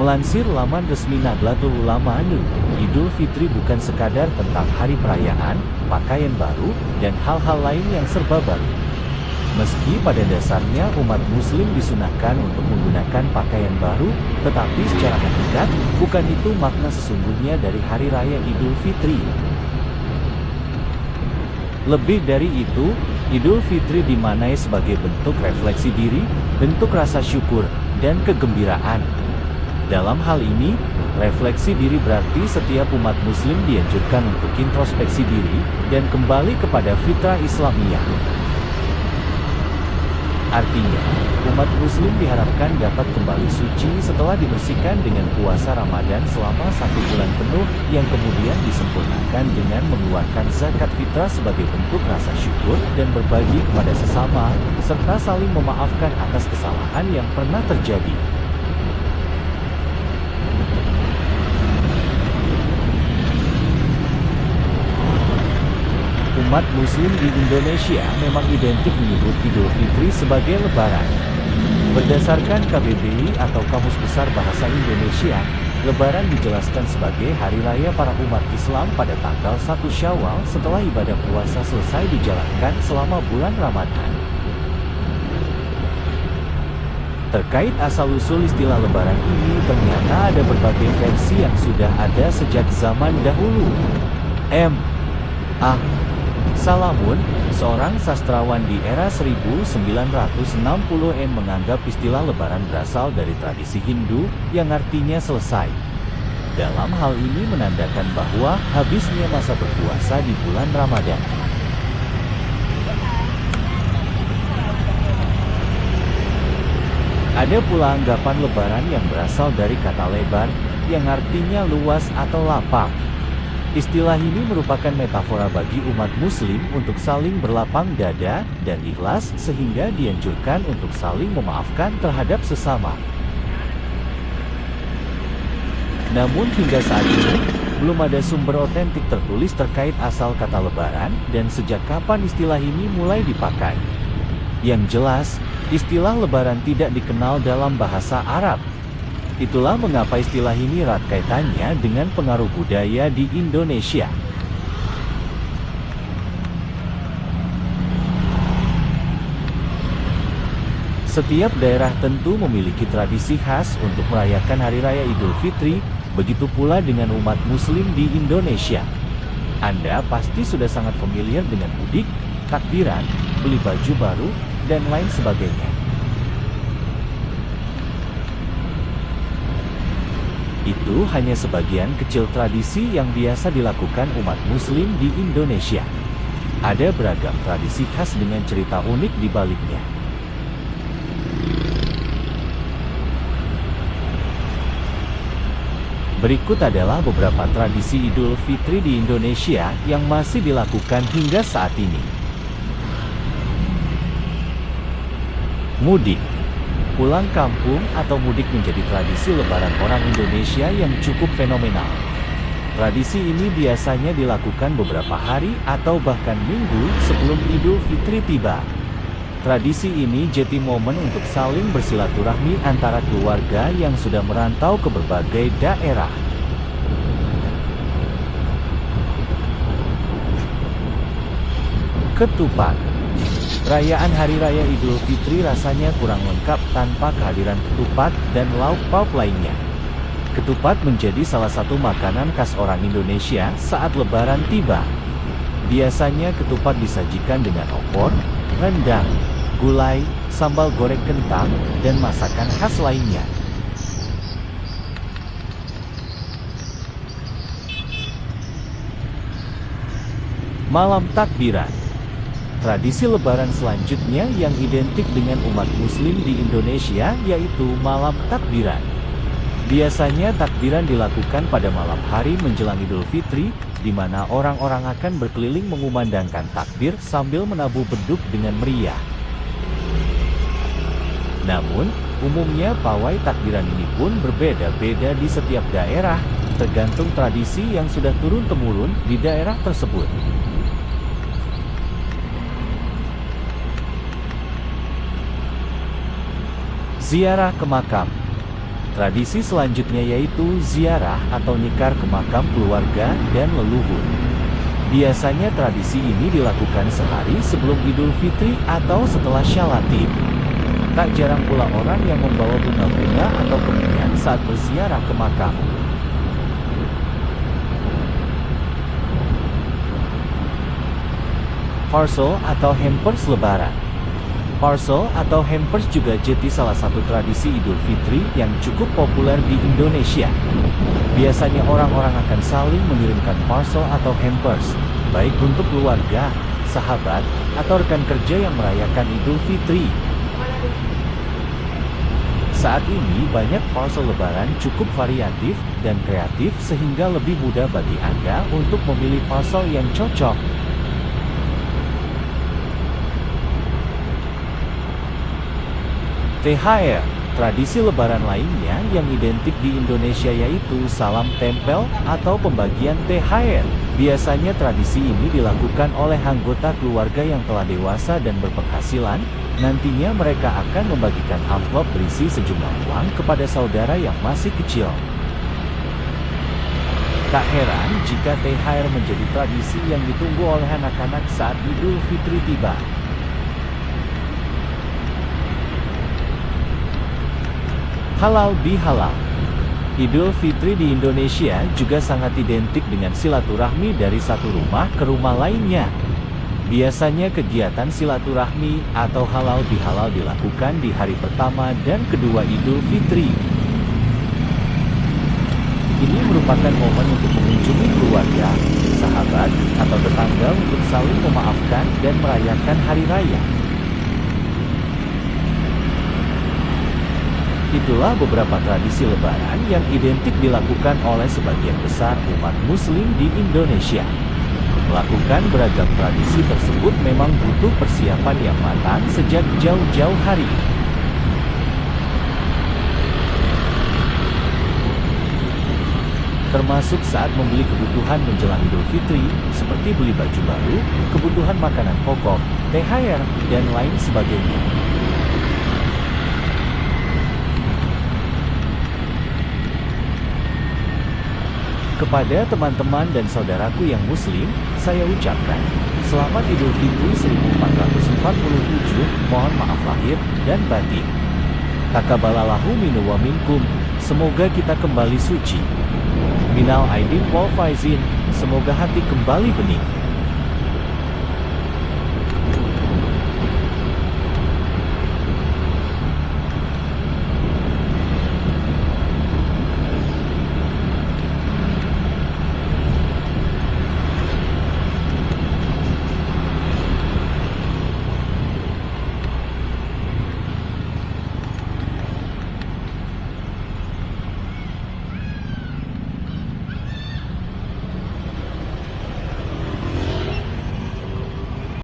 Melansir laman resmi Nahdlatul Ulama NU, Idul Fitri bukan sekadar tentang hari perayaan, pakaian baru, dan hal-hal lain yang serba baru. Meski pada dasarnya umat muslim disunahkan untuk menggunakan pakaian baru, tetapi secara hakikat, bukan itu makna sesungguhnya dari Hari Raya Idul Fitri. Lebih dari itu, Idul Fitri dimaknai sebagai bentuk refleksi diri, bentuk rasa syukur, dan kegembiraan. Dalam hal ini, refleksi diri berarti setiap umat muslim dianjurkan untuk introspeksi diri, dan kembali kepada fitrah Islamiyah. Artinya, umat muslim diharapkan dapat kembali suci setelah dibersihkan dengan puasa Ramadan selama 1 bulan penuh, yang kemudian disempurnakan dengan mengeluarkan zakat fitrah sebagai bentuk rasa syukur dan berbagi kepada sesama, serta saling memaafkan atas kesalahan yang pernah terjadi. Umat muslim di Indonesia memang identik menyebut Idul Fitri sebagai Lebaran. Berdasarkan KBBI atau Kamus Besar Bahasa Indonesia, Lebaran dijelaskan sebagai hari raya para umat Islam pada tanggal 1 Syawal setelah ibadah puasa selesai dijalankan selama bulan Ramadan. Terkait asal-usul istilah Lebaran ini, ternyata ada berbagai versi yang sudah ada sejak zaman dahulu. M.A. Salamun, seorang sastrawan di era 1960-an, menganggap istilah Lebaran berasal dari tradisi Hindu yang artinya selesai. Dalam hal ini menandakan bahwa habisnya masa berpuasa di bulan Ramadan. Ada pula anggapan Lebaran yang berasal dari kata lebar, yang artinya luas atau lapang. Istilah ini merupakan metafora bagi umat muslim untuk saling berlapang dada dan ikhlas, sehingga dianjurkan untuk saling memaafkan terhadap sesama. Namun hingga saat ini, belum ada sumber otentik tertulis terkait asal kata Lebaran dan sejak kapan istilah ini mulai dipakai. Yang jelas, istilah Lebaran tidak dikenal dalam bahasa Arab. Itulah mengapa istilah ini erat kaitannya dengan pengaruh budaya di Indonesia. Setiap daerah tentu memiliki tradisi khas untuk merayakan Hari Raya Idul Fitri, begitu pula dengan umat muslim di Indonesia. Anda pasti sudah sangat familiar dengan mudik, takbiran, beli baju baru, dan lain sebagainya. Itu hanya sebagian kecil tradisi yang biasa dilakukan umat muslim di Indonesia. Ada beragam tradisi khas dengan cerita unik di baliknya. Berikut adalah beberapa tradisi Idul Fitri di Indonesia yang masih dilakukan hingga saat ini. Mudik. Pulang kampung atau mudik menjadi tradisi Lebaran orang Indonesia yang cukup fenomenal. Tradisi ini biasanya dilakukan beberapa hari atau bahkan minggu sebelum Idul Fitri tiba. Tradisi ini jadi momen untuk saling bersilaturahmi antara keluarga yang sudah merantau ke berbagai daerah. Ketupat. Perayaan Hari Raya Idul Fitri rasanya kurang lengkap tanpa kehadiran ketupat dan lauk pauk lainnya. Ketupat menjadi salah satu makanan khas orang Indonesia saat Lebaran tiba. Biasanya ketupat disajikan dengan opor, rendang, gulai, sambal goreng kentang, dan masakan khas lainnya. Malam takbiran. Tradisi Lebaran selanjutnya yang identik dengan umat muslim di Indonesia yaitu malam takbiran. Biasanya takbiran dilakukan pada malam hari menjelang Idul Fitri, di mana orang-orang akan berkeliling mengumandangkan takbir sambil menabuh beduk dengan meriah. Namun, umumnya pawai takbiran ini pun berbeda-beda di setiap daerah, tergantung tradisi yang sudah turun-temurun di daerah tersebut. Ziarah ke makam. Tradisi selanjutnya yaitu ziarah atau nyekar ke makam keluarga dan leluhur. Biasanya tradisi ini dilakukan sehari sebelum Idul Fitri atau setelah Syalatin. Tak jarang pula orang yang membawa bunga-bunga atau kemenyan saat berziarah ke makam. Parcel atau hampers Lebaran. Parcel atau hampers juga jadi salah satu tradisi Idul Fitri yang cukup populer di Indonesia. Biasanya orang-orang akan saling mengirimkan parcel atau hampers, baik untuk keluarga, sahabat, atau rekan kerja yang merayakan Idul Fitri. Saat ini banyak parcel Lebaran cukup variatif dan kreatif sehingga lebih mudah bagi Anda untuk memilih parcel yang cocok. THR, tradisi Lebaran lainnya yang identik di Indonesia yaitu salam tempel atau pembagian THR. Biasanya tradisi ini dilakukan oleh anggota keluarga yang telah dewasa dan berpenghasilan. Nantinya mereka akan membagikan amplop berisi sejumlah uang kepada saudara yang masih kecil. Tak heran jika THR menjadi tradisi yang ditunggu oleh anak-anak saat Idul Fitri tiba. Halal bihalal. Idul Fitri di Indonesia juga sangat identik dengan silaturahmi dari satu rumah ke rumah lainnya. Biasanya kegiatan silaturahmi atau halal bihalal dilakukan di hari pertama dan kedua Idul Fitri. Ini merupakan momen untuk mengunjungi keluarga, sahabat, atau tetangga untuk saling memaafkan dan merayakan hari raya. Itulah beberapa tradisi Lebaran yang identik dilakukan oleh sebagian besar umat Muslim di Indonesia. Melakukan beragam tradisi tersebut memang butuh persiapan yang matang sejak jauh-jauh hari. Termasuk saat membeli kebutuhan menjelang Idul Fitri, seperti beli baju baru, kebutuhan makanan pokok, THR, dan lain sebagainya. Kepada teman-teman dan saudaraku yang Muslim, saya ucapkan Selamat Idul Fitri 1447, mohon maaf lahir dan batin. Taqabbalallahu minna wa minkum, semoga kita kembali suci. Minal aidin wal faizin, semoga hati kembali bening.